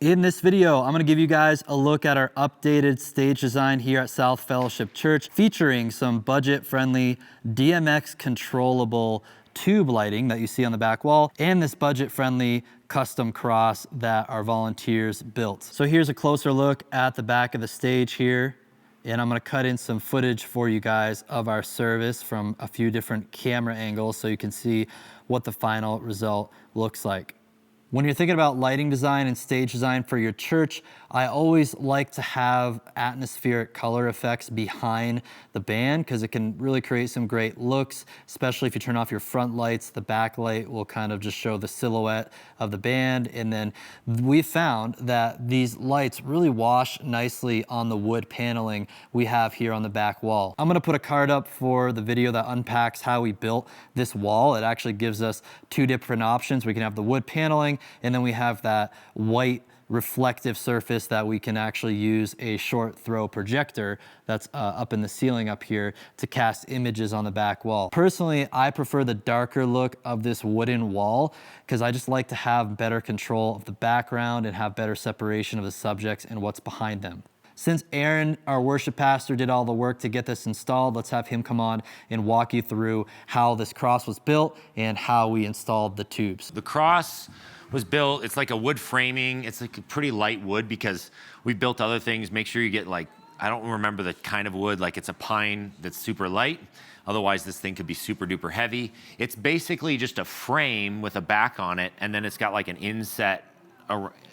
In this video, I'm gonna give you guys a look at our updated stage design here at South Fellowship Church, featuring some budget-friendly DMX controllable tube lighting that you see on the back wall, and this budget-friendly custom cross that our volunteers built. So here's a closer look at the back of the stage here, and I'm gonna cut in some footage for you guys of our service from a few different camera angles so you can see what the final result looks like. When you're thinking about lighting design and stage design for your church, I always like to have atmospheric color effects behind the band because it can really create some great looks, especially if you turn off your front lights. The back light will kind of just show the silhouette of the band. And then we found that these lights really wash nicely on the wood paneling we have here on the back wall. I'm gonna put a card up for the video that unpacks how we built this wall. It actually gives us two different options. We can have the wood paneling, and then we have that white reflective surface that we can actually use a short throw projector that's up in the ceiling up here to cast images on the back wall. Personally, I prefer the darker look of this wooden wall because I just like to have better control of the background and have better separation of the subjects and what's behind them. Since Aaron, our worship pastor, did all the work to get this installed, let's have him come on and walk you through how this cross was built and how we installed the tubes. The cross was built, it's like a wood framing. It's like a pretty light wood because we built other things. Make sure you get like, I don't remember the kind of wood, like it's a pine that's super light. Otherwise this thing could be super duper heavy. It's basically just a frame with a back on it, and then it's got like an inset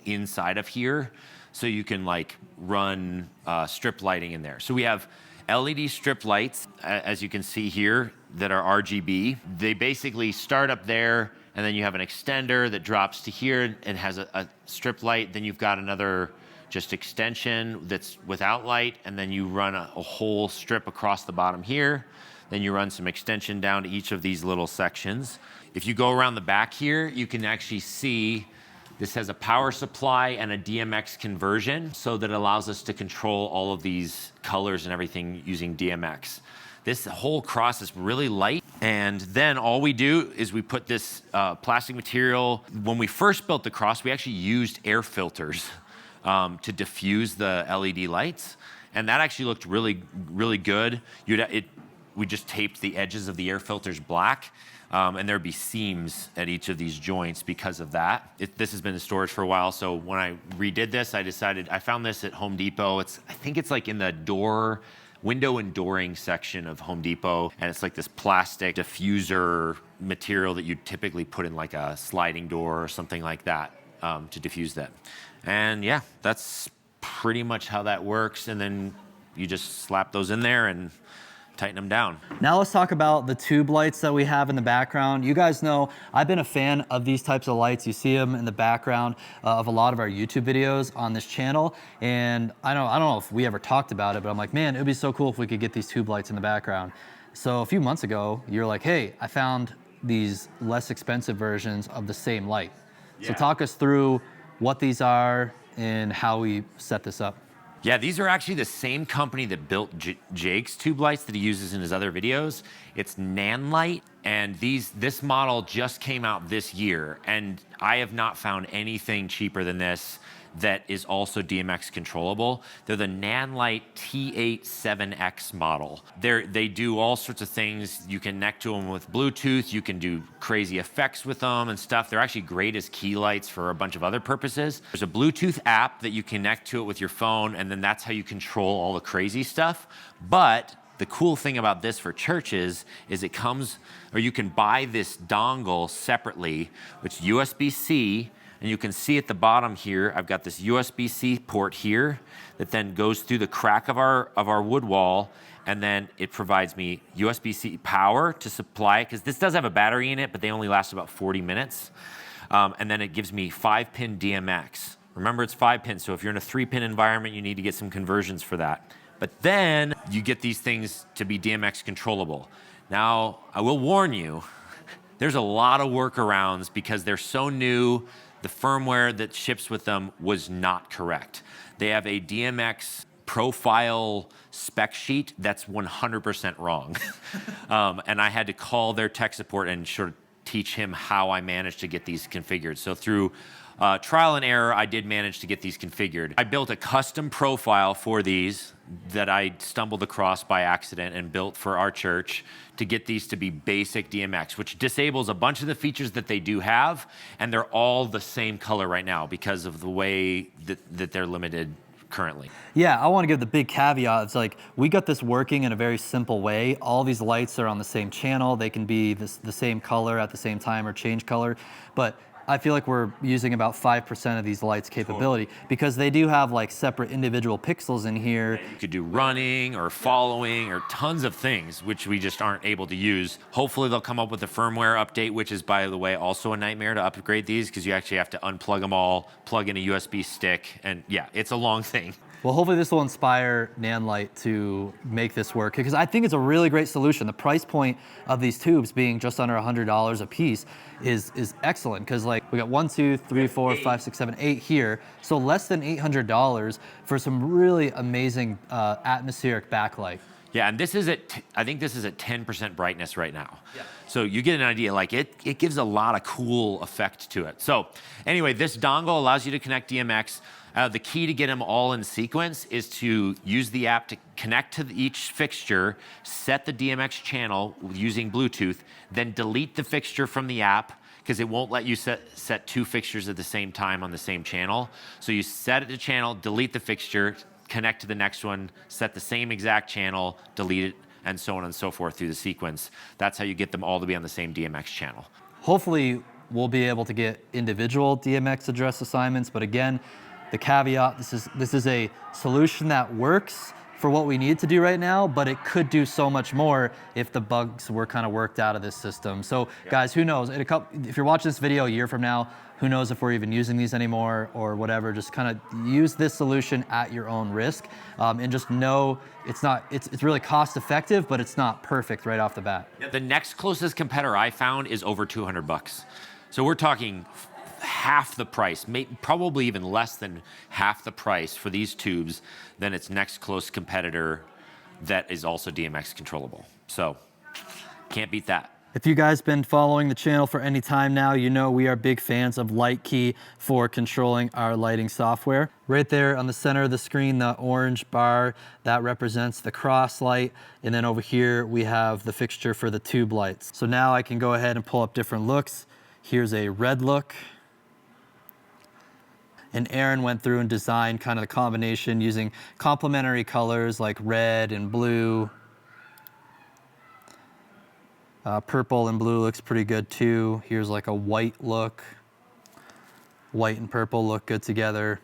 inside of here. So you can like run strip lighting in there. So we have LED strip lights, as you can see here, that are RGB. They basically start up there, and then you have an extender that drops to here and has a strip light. Then you've got another just extension that's without light, and then you run a whole strip across the bottom here. Then you run some extension down to each of these little sections. If you go around the back here, you can actually see this has a power supply and a DMX conversion, so that it allows us to control all of these colors and everything using DMX. This whole cross is really light, and then all we do is we put this plastic material. When we first built the cross, we actually used air filters to diffuse the LED lights, and that actually looked really, really good. We just taped the edges of the air filters black, and there'd be seams at each of these joints because of that. This has been in storage for a while, so when I redid this, I found this at Home Depot. I think it's like in the window and dooring section of Home Depot, and it's like this plastic diffuser material that you'd typically put in like a sliding door or something like that to diffuse that. And yeah, that's pretty much how that works, and then you just slap those in there and tighten them down. Now let's talk about the tube lights that we have in the background. You guys know I've been a fan of these types of lights. You see them in the background of a lot of our YouTube videos on this channel. And I don't know if we ever talked about it, but I'm like, man, it'd be so cool if we could get these tube lights in the background. So a few months ago, you're like, hey, I found these less expensive versions of the same light. Yeah. So talk us through what these are and how we set this up. Yeah, these are actually the same company that built Jake's tube lights that he uses in his other videos. It's Nanlite, and this model just came out this year, and I have not found anything cheaper than this that is also DMX controllable. They're the Nanlite T87X model. They do all sorts of things. You can connect to them with Bluetooth. You can do crazy effects with them and stuff. They're actually great as key lights for a bunch of other purposes. There's a Bluetooth app that you connect to it with your phone, and then that's how you control all the crazy stuff. But the cool thing about this for churches is it comes, or you can buy this dongle separately, which is USB-C. And you can see at the bottom here, I've got this USB-C port here that then goes through the crack of our wood wall, and then it provides me USB-C power to supply it, because this does have a battery in it, but they only last about 40 minutes. And then it gives me 5-pin DMX. Remember, it's 5 pins, so if you're in a 3-pin environment, you need to get some conversions for that. But then you get these things to be DMX controllable. Now, I will warn you, there's a lot of workarounds because they're so new. The firmware that ships with them was not correct. They have a DMX profile spec sheet that's 100% wrong. And I had to call their tech support and sort of teach him how I managed to get these configured. So through Trial and error, I did manage to get these configured. I built a custom profile for these that I stumbled across by accident and built for our church to get these to be basic DMX, which disables a bunch of the features that they do have, and they're all the same color right now because of the way that they're limited currently. Yeah, I want to give the big caveat. It's like we got this working in a very simple way. All these lights are on the same channel. They can be the same color at the same time or change color, but I feel like we're using about 5% of these lights capability because they do have like separate individual pixels in here. You could do running or following or tons of things, which we just aren't able to use. Hopefully they'll come up with a firmware update, which is, by the way, also a nightmare to upgrade these because you actually have to unplug them all, plug in a USB stick, and yeah, it's a long thing. Well, hopefully this will inspire Nanlite to make this work because I think it's a really great solution. The price point of these tubes being just under $100 a piece is excellent because like we got 1, 2, 3, 4, 5, 6, 7, 8 here. So less than $800 for some really amazing atmospheric backlight. Yeah, and this is I think this is at 10% brightness right now. Yeah. So you get an idea, like it gives a lot of cool effect to it. So anyway, this dongle allows you to connect DMX. The key to get them all in sequence is to use the app to connect to each fixture, set the DMX channel using Bluetooth, then delete the fixture from the app because it won't let you set 2 fixtures at the same time on the same channel. So you set it to channel, delete the fixture, connect to the next one, set the same exact channel, delete it, and so on and so forth through the sequence. That's how you get them all to be on the same DMX channel. Hopefully we'll be able to get individual DMX address assignments, but again, the caveat, this is a solution that works for what we need to do right now, but it could do so much more if the bugs were kind of worked out of this system. So guys, who knows? If you're watching this video a year from now, who knows if we're even using these anymore or whatever. Just kind of use this solution at your own risk, and just know it's really cost effective, but it's not perfect right off the bat. The next closest competitor I found is over 200 bucks. So we're talking half the price, probably even less than half the price for these tubes than its next close competitor that is also DMX controllable. So can't beat that. If you guys been following the channel for any time now, you know we are big fans of LightKey for controlling our lighting software. Right there on the center of the screen, the orange bar, that represents the cross light. And then over here, we have the fixture for the tube lights. So now I can go ahead and pull up different looks. Here's a red look. And Aaron went through and designed kind of the combination using complementary colors like red and blue. Purple and blue looks pretty good too. Here's like a white look. White and purple look good together.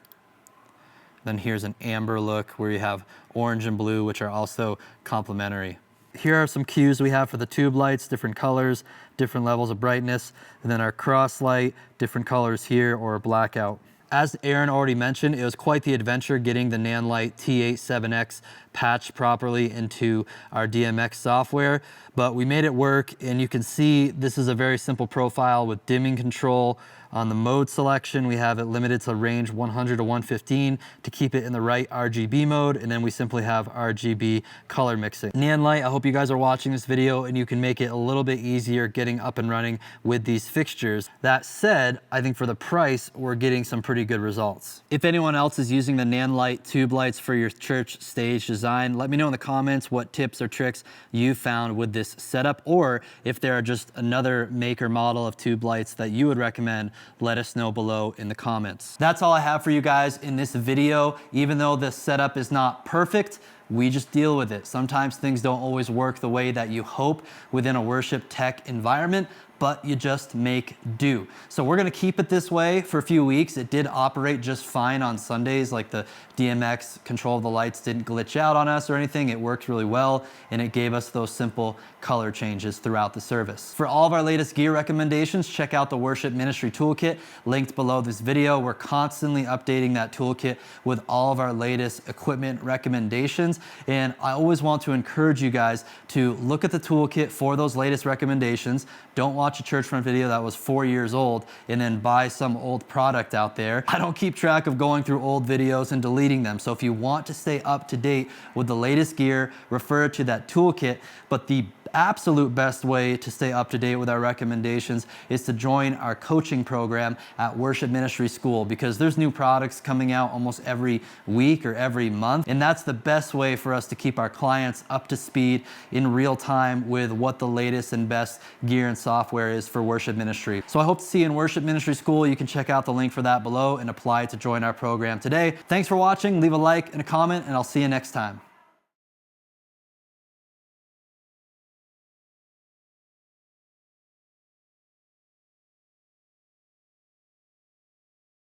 Then here's an amber look where you have orange and blue, which are also complementary. Here are some cues we have for the tube lights, different colors, different levels of brightness. And then our cross light, different colors here, or a blackout. As Aaron already mentioned, it was quite the adventure getting the Nanlite T87X patched properly into our DMX software, but we made it work, and you can see this is a very simple profile with dimming control. On the mode selection, we have it limited to range 100 to 115 to keep it in the right RGB mode, and then we simply have RGB color mixing. Nanlite, I hope you guys are watching this video and you can make it a little bit easier getting up and running with these fixtures. That said, I think for the price, we're getting some pretty good results. If anyone else is using the Nanlite tube lights for your church stage design, let me know in the comments what tips or tricks you found with this setup, or if there are just another make or model of tube lights that you would recommend, let us know below in the comments. That's all I have for you guys in this video. Even though the setup is not perfect, we just deal with it. Sometimes things don't always work the way that you hope within a worship tech environment, but you just make do. So we're gonna keep it this way for a few weeks. It did operate just fine on Sundays, like the DMX control of the lights didn't glitch out on us or anything. It worked really well, and it gave us those simple color changes throughout the service. For all of our latest gear recommendations, check out the Worship Ministry Toolkit linked below this video. We're constantly updating that toolkit with all of our latest equipment recommendations. And I always want to encourage you guys to look at the toolkit for those latest recommendations. Don't watch a Churchfront video that was 4 years old and then buy some old product out there. I don't keep track of going through old videos and deleting them. So if you want to stay up to date with the latest gear, refer to that toolkit. But the the absolute best way to stay up to date with our recommendations is to join our coaching program at Worship Ministry School, because there's new products coming out almost every week or every month. And that's the best way for us to keep our clients up to speed in real time with what the latest and best gear and software is for worship ministry. So I hope to see you in Worship Ministry School. You can check out the link for that below and apply to join our program today. Thanks for watching. Leave a like and a comment, and I'll see you next time.